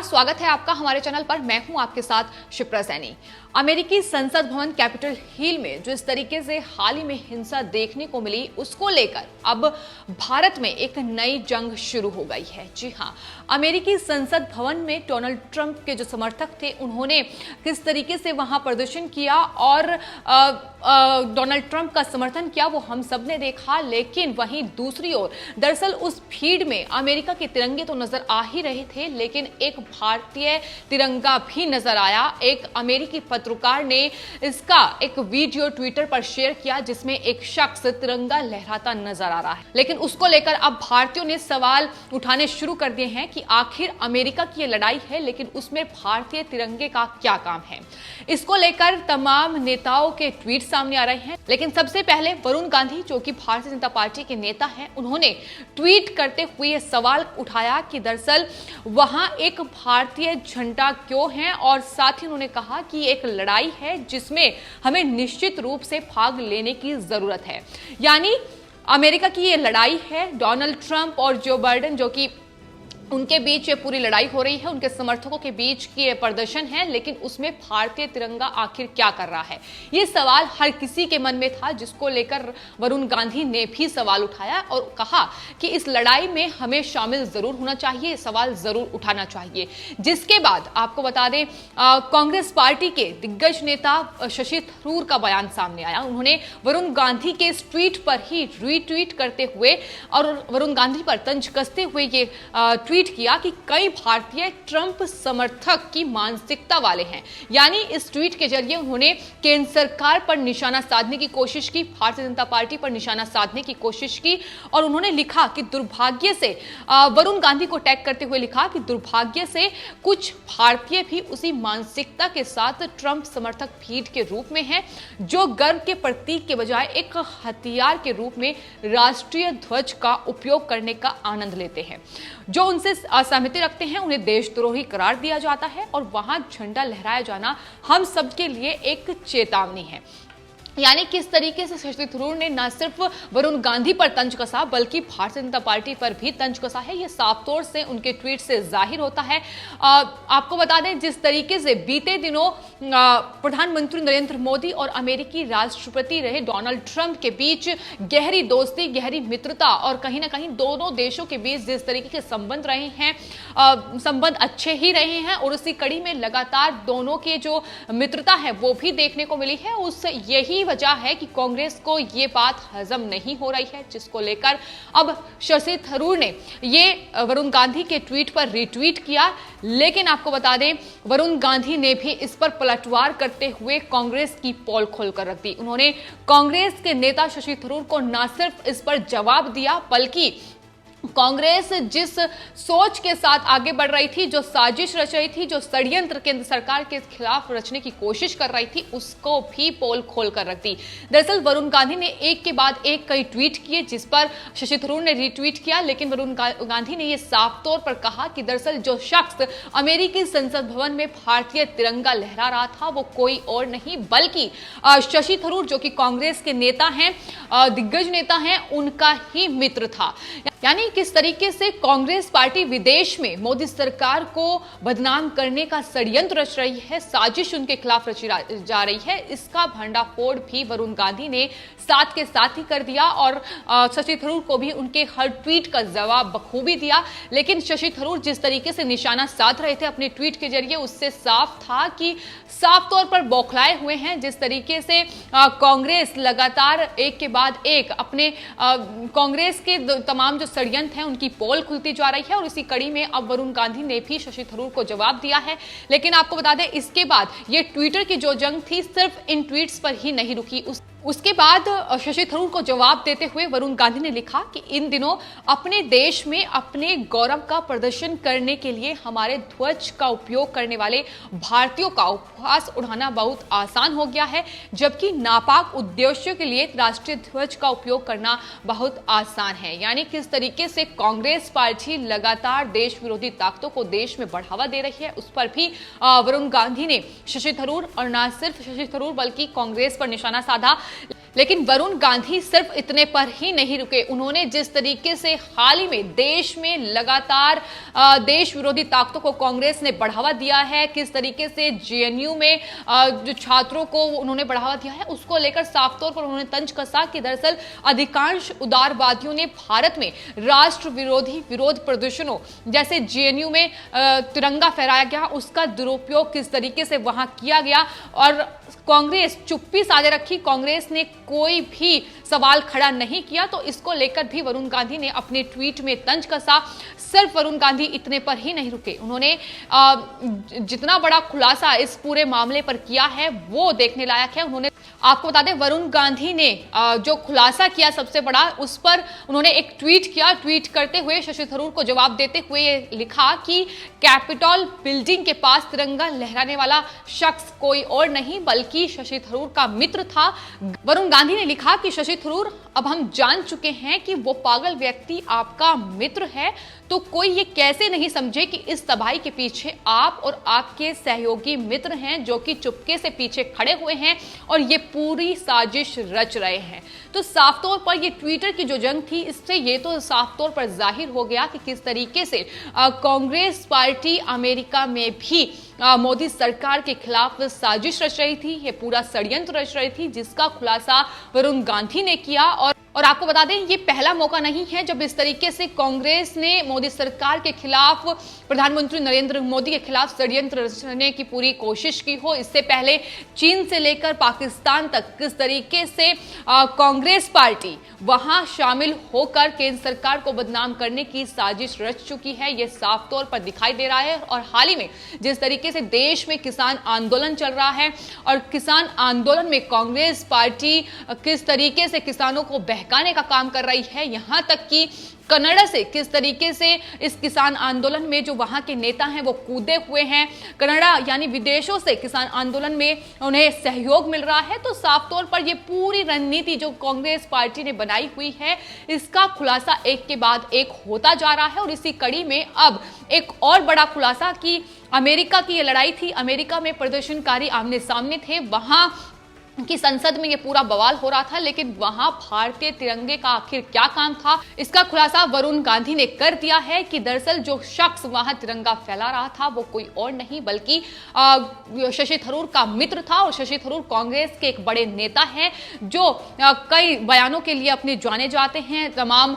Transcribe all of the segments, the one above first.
नमस्कार, स्वागत है आपका हमारे चैनल पर। मैं हूं आपके साथ शिप्रा सैनी। अमेरिकी संसद भवन कैपिटल हिल में जो इस तरीके से हाल ही में हिंसा देखने को मिली, उसको लेकर अब भारत में एक नई जंग शुरू हो गई है। जी हां, अमेरिकी संसद भवन में डोनाल्ड ट्रंप के जो समर्थक थे, उन्होंने किस तरीके से वहां प्रदर्शन किया और डोनाल्ड ट्रंप का समर्थन किया, वो हम सब ने देखा। लेकिन वहीं दूसरी ओर दरअसल उस भीड़ में अमेरिका के तिरंगे तो नजर आ ही रहे थे, लेकिन एक भारतीय तिरंगा भी नजर आया। एक अमेरिकी पत्रकार ने इसका एक वीडियो ट्विटर पर शेयर किया, जिसमें एक शख्स तिरंगा लहराता नजर आ रहा है। लेकिन उसको लेकर अब भारतीयों ने सवाल उठाने शुरू कर दिए हैं कि आखिर अमेरिका की ये लड़ाई है, लेकिन उसमें भारतीय तिरंगे का क्या काम है। इसको लेकर तमाम नेताओं के ट्वीट सामने आ रहे हैं। लेकिन सबसे पहले वरुण गांधी, जो कि भारतीय जनता पार्टी के नेता हैं, उन्होंने ट्वीट करते हुए यह सवाल उठाया कि दरअसल वहां एक भारतीय झंडा क्यों है, और साथ ही उन्होंने कहा कि एक लड़ाई है जिसमें हमें निश्चित रूप से भाग लेने की जरूरत है। यानी अमेरिका की ये लड़ाई है, डोनाल्ड ट्रंप और जो बाइडेन, जो कि उनके बीच ये पूरी लड़ाई हो रही है, उनके समर्थकों के बीच की ये प्रदर्शन है। लेकिन उसमें भारतीय तिरंगा आखिर क्या कर रहा है, ये सवाल हर किसी के मन में था, जिसको लेकर वरुण गांधी ने भी सवाल उठाया और कहा कि इस लड़ाई में हमें शामिल जरूर होना चाहिए, सवाल जरूर उठाना चाहिए। जिसके बाद आपको बता दें, कांग्रेस पार्टी के दिग्गज नेता शशि थरूर का बयान सामने आया। उन्होंने वरुण गांधी के इस ट्वीट पर ही रीट्वीट करते हुए और वरुण गांधी पर तंज कसते हुए ये ट्वीट किया कि कई भारतीय ट्रंप समर्थक की मानसिकता वाले हैं। यानी इस ट्वीट के जरिए उन्होंने केंद्र सरकार पर निशाना साधने की कोशिश की, भारतीय जनता पार्टी पर निशाना साधने की कोशिश की, और उन्होंने लिखा कि दुर्भाग्य से, वरुण गांधी को टैग करते हुए लिखा कि दुर्भाग्य से कुछ भारतीय भी उसी मानसिकता के साथ ट्रंप समर्थक भीड़ के रूप में हैं, जो गर्व के प्रतीक के बजाय एक हथियार के रूप में राष्ट्रीय ध्वज का उपयोग करने का आनंद लेते हैं। जो उनसे असहमति रखते हैं, उन्हें देशद्रोही करार दिया जाता है, और वहां झंडा लहराया जाना हम सबके लिए एक चेतावनी है। यानी किस तरीके से शशि थरूर ने न सिर्फ वरुण गांधी पर तंज कसा, बल्कि भारतीय जनता पार्टी पर भी तंज कसा है, ये साफ तौर से उनके ट्वीट से जाहिर होता है। आपको बता दें, जिस तरीके से बीते दिनों प्रधानमंत्री नरेंद्र मोदी और अमेरिकी राष्ट्रपति रहे डोनाल्ड ट्रंप के बीच गहरी दोस्ती, गहरी मित्रता, और कहीं ना कहीं दोनों देशों के बीच जिस तरीके के संबंध रहे हैं, संबंध अच्छे ही रहे हैं, और उसी कड़ी में लगातार दोनों के जो मित्रता है वो भी देखने को मिली है। उस यही वजह है कि कांग्रेस को यह बात हजम नहीं हो रही है, जिसको लेकर अब शशि थरूर ने ये वरुण गांधी के ट्वीट पर रीट्वीट किया। लेकिन आपको बता दें, वरुण गांधी ने भी इस पर पलटवार करते हुए कांग्रेस की पोल खोलकर रख दी। उन्होंने कांग्रेस के नेता शशि थरूर को न सिर्फ इस पर जवाब दिया, बल्कि कांग्रेस जिस सोच के साथ आगे बढ़ रही थी, जो साजिश रच रही थी, जो षड्यंत्र केंद्र सरकार के खिलाफ रचने की कोशिश कर रही थी, उसको भी पोल खोल कर रख दी। दरअसल वरुण गांधी ने एक के बाद एक कई ट्वीट किए, जिस पर शशि थरूर ने रीट्वीट किया। लेकिन वरुण गांधी ने यह साफ तौर पर कहा कि दरअसल जो शख्स अमेरिकी संसद भवन में भारतीय तिरंगा लहरा रहा था, वो कोई और नहीं बल्कि शशि थरूर, जो कि कांग्रेस के नेता हैं, दिग्गज नेता हैं, उनका ही मित्र था। यानी किस तरीके से कांग्रेस पार्टी विदेश में मोदी सरकार को बदनाम करने का षड्यंत्र रच रही है, साजिश उनके खिलाफ रची जा रही है, इसका भंडाफोड़ भी वरुण गांधी ने साथ के साथ ही कर दिया, और शशि थरूर को भी उनके हर ट्वीट का जवाब बखूबी दिया। लेकिन शशि थरूर जिस तरीके से निशाना साध रहे थे अपने ट्वीट के जरिए, उससे साफ था कि साफ तौर पर बौखलाए हुए हैं। जिस तरीके से कांग्रेस लगातार एक के बाद एक अपने कांग्रेस के तमाम जो षड्यंत्र हैं उनकी पोल खुलती जा रही है, और इसी कड़ी में अब वरुण गांधी ने भी शशि थरूर को जवाब दिया है। लेकिन आपको बता दें, इसके बाद ये ट्विटर की जो जंग थी सिर्फ इन ट्वीट्स पर ही नहीं रुकी। उसके बाद शशि थरूर को जवाब देते हुए वरुण गांधी ने लिखा कि इन दिनों अपने देश में अपने गौरव का प्रदर्शन करने के लिए हमारे ध्वज का उपयोग करने वाले भारतीयों का उपहास उड़ाना बहुत आसान हो गया है, जबकि नापाक उद्देश्यों के लिए राष्ट्रीय ध्वज का उपयोग करना बहुत आसान है। यानी किस तरीके से कांग्रेस पार्टी लगातार देश विरोधी ताकतों को देश में बढ़ावा दे रही है, उस पर भी वरुण गांधी ने शशि थरूर, और न सिर्फ शशि थरूर बल्कि कांग्रेस पर निशाना साधा। लेकिन वरुण गांधी सिर्फ इतने पर ही नहीं रुके। उन्होंने जिस तरीके से हाल ही में देश में लगातार देश विरोधी ताकतों को कांग्रेस ने बढ़ावा दिया है, किस तरीके से जेएनयू में जो छात्रों को उन्होंने बढ़ावा दिया है, उसको लेकर साफ तौर पर उन्होंने तंज कसा कि दरअसल अधिकांश उदारवादियों ने भारत में राष्ट्र विरोधी विरोध प्रदर्शनों जैसे जेएनयू में तिरंगा फहराया गया उसका दुरुपयोग किस तरीके से वहां किया गया और कांग्रेस चुप्पी साधे रखी। कांग्रेस ने कोई भी सवाल खड़ा नहीं किया। तो इसको लेकर भी वरुण गांधी ने अपने ट्वीट में तंज कसा। सिर्फ वरुण गांधी इतने पर ही नहीं रुके, उन्होंने जितना बड़ा खुलासा इस पूरे मामले पर किया है वो देखने लायक है। उन्होंने, आपको बता दें, वरुण गांधी ने जो खुलासा किया सबसे बड़ा, उस पर उन्होंने एक ट्वीट किया। ट्वीट करते हुए शशि थरूर को जवाब देते हुए ये लिखा कि कैपिटल बिल्डिंग के पास तिरंगा लहराने वाला शख्स कोई और नहीं बल्कि शशि थरूर का मित्र था। वरुण गांधी ने लिखा कि शशि थरूर, अब हम जान चुके हैं कि वो पागल व्यक्ति आपका मित्र है, तो कोई ये कैसे नहीं समझे कि इस तबाही के पीछे आप और आपके सहयोगी मित्र हैं जो कि चुपके से पीछे खड़े हुए हैं और ये पूरी साजिश रच रहे हैं। तो साफ तौर पर ये ट्विटर की जो जंग थी, इससे ये तो साफ तौर पर जाहिर हो गया कि किस तरीके से कांग्रेस पार्टी अमेरिका में भी मोदी सरकार के खिलाफ साजिश रच रही थी, ये पूरा षड्यंत्र रच रही थी, जिसका खुलासा वरुण गांधी ने किया। और आपको बता दें, ये पहला मौका नहीं है जब इस तरीके से कांग्रेस ने मोदी सरकार के खिलाफ, प्रधानमंत्री नरेंद्र मोदी के खिलाफ षड्यंत्र रचने की पूरी कोशिश की हो। इससे पहले चीन से लेकर पाकिस्तान तक किस तरीके से कांग्रेस पार्टी वहां शामिल होकर केंद्र सरकार को बदनाम करने की साजिश रच चुकी है, यह साफ तौर पर दिखाई दे रहा है। और हाल ही में जिस तरीके से देश में किसान आंदोलन चल रहा है और किसान आंदोलन में कांग्रेस पार्टी किस तरीके से किसानों को बहकाने का काम कर रही है, यहां तक कि कनाडा से किस तरीके से इस किसान आंदोलन में जो वहां के नेता हैं वो कूदे हुए हैं, कनाडा यानी विदेशों से किसान आंदोलन में उन्हें सहयोग मिल रहा है। तो साफ तौर पर ये पूरी रणनीति जो कांग्रेस पार्टी ने बनाई हुई है, इसका खुलासा एक के बाद एक होता जा रहा है। और इसी कड़ी में अब एक और बड़ा खुलासा कि अमेरिका की ये लड़ाई थी, अमेरिका में प्रदर्शनकारी आमने सामने थे, वहां कि संसद में ये पूरा बवाल हो रहा था, लेकिन वहां भारतीय तिरंगे का आखिर क्या काम था, इसका खुलासा वरुण गांधी ने कर दिया है कि दरअसल जो शख्स वहां तिरंगा फैला रहा था वो कोई और नहीं बल्कि शशि थरूर का मित्र था। और शशि थरूर कांग्रेस के एक बड़े नेता हैं जो कई बयानों के लिए अपने जाने जाते हैं, तमाम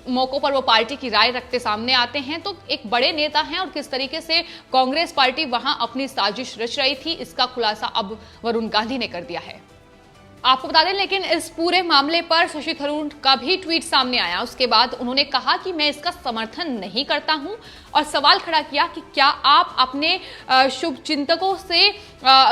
मौकों पर वो पार्टी की राय रखते सामने आते हैं। तो एक बड़े नेता हैं और किस तरीके से कांग्रेस पार्टी वहां अपनी साजिश रच रही थी, इसका खुलासा अब वरुण गांधी ने कर दिया है। आपको बता दें, लेकिन इस पूरे मामले पर शशि थरूर का भी ट्वीट सामने आया। उसके बाद उन्होंने कहा कि मैं इसका समर्थन नहीं करता हूं और सवाल खड़ा किया कि क्या आप अपने शुभचिंतकों से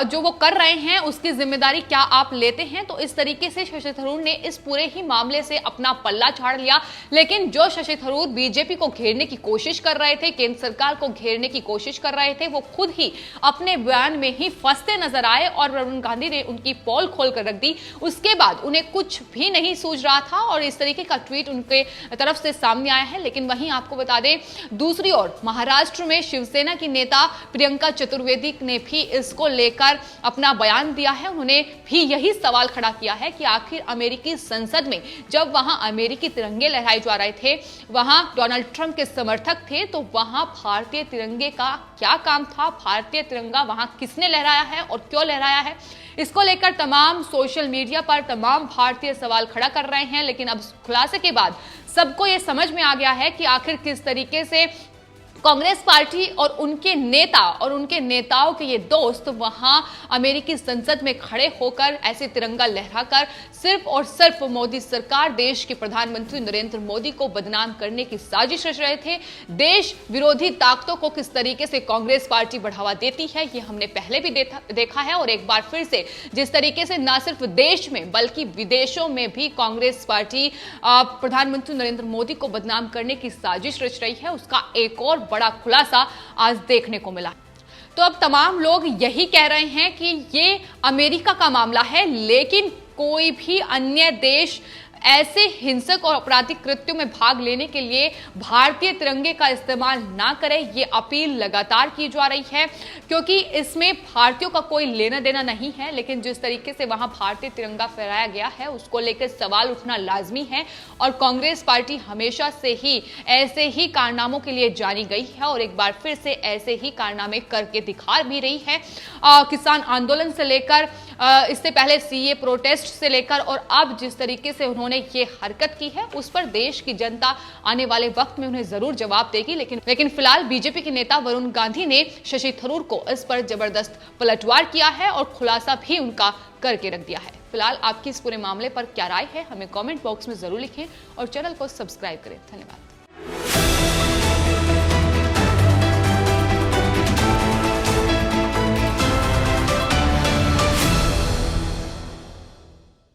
जो वो कर रहे हैं उसकी जिम्मेदारी क्या आप लेते हैं। तो इस तरीके से शशि थरूर ने इस पूरे ही मामले से अपना पल्ला झाड़ लिया। लेकिन जो शशि थरूर बीजेपी को घेरने की कोशिश कर रहे थे, केंद्र सरकार को घेरने की कोशिश कर रहे थे, वो खुद ही अपने बयान में ही फंसते नजर आए और वरुण गांधी ने उनकी पोल खोल कर रख दी। उसके बाद उन्हें कुछ भी नहीं सूझ रहा था और इस तरीके का ट्वीट उनके तरफ से सामने आया है। लेकिन वहीं आपको बता दें, दूसरी ओर महाराष्ट्र में शिवसेना की नेता प्रियंका चतुर्वेदी ने भी इसको लेकर अपना बयान दिया है। उन्होंने भी यही सवाल खड़ा किया है कि आखिर अमेरिकी संसद में जब वहां अमेरिकी तिरंगे लहराए जा रहे थे, वहां डोनाल्ड ट्रंप के समर्थक थे, तो वहां भारतीय तिरंगे का क्या काम था, भारतीय तिरंगा वहां किसने लहराया है और क्यों लहराया है। इसको लेकर तमाम सोशल मीडिया पर तमाम भारतीय सवाल खड़ा कर रहे हैं। लेकिन अब खुलासे के बाद सबको यह समझ में आ गया है कि आखिर किस तरीके से कांग्रेस पार्टी और उनके नेता और उनके नेताओं के ये दोस्त वहां अमेरिकी संसद में खड़े होकर ऐसे तिरंगा लहराकर सिर्फ और सिर्फ मोदी सरकार, देश के प्रधानमंत्री नरेंद्र मोदी को बदनाम करने की साजिश रच रहे थे। देश विरोधी ताकतों को किस तरीके से कांग्रेस पार्टी बढ़ावा देती है, ये हमने पहले भी देखा है। और एक बार फिर से जिस तरीके से न सिर्फ देश में बल्कि विदेशों में भी कांग्रेस पार्टी प्रधानमंत्री नरेंद्र मोदी को बदनाम करने की साजिश रच रही है, उसका एक और बड़ा खुलासा आज देखने को मिला। तो अब तमाम लोग यही कह रहे हैं कि ये अमेरिका का मामला है, लेकिन कोई भी अन्य देश ऐसे हिंसक और आपराधिक कृत्यों में भाग लेने के लिए भारतीय तिरंगे का इस्तेमाल ना करें, ये अपील लगातार की जा रही है, क्योंकि इसमें भारतीयों का कोई लेना देना नहीं है। लेकिन जिस तरीके से वहां भारतीय तिरंगा फहराया गया है उसको लेकर सवाल उठना लाजमी है, और कांग्रेस पार्टी हमेशा से ही ऐसे ही कारनामों के लिए जानी गई है और एक बार फिर से ऐसे ही कारनामे करके दिखा भी रही है। किसान आंदोलन से लेकर इससे पहले सीए प्रोटेस्ट से लेकर और अब जिस तरीके से उन्होंने ये हरकत की है उस पर देश की जनता आने वाले वक्त में उन्हें जरूर जवाब देगी। लेकिन फिलहाल बीजेपी के नेता वरुण गांधी ने शशि थरूर को इस पर जबरदस्त पलटवार किया है और खुलासा भी उनका करके रख दिया है। फिलहाल आपकी इस पूरे मामले पर क्या राय है, हमें कमेंट बॉक्स में जरूर लिखें और चैनल को सब्सक्राइब करें। धन्यवाद।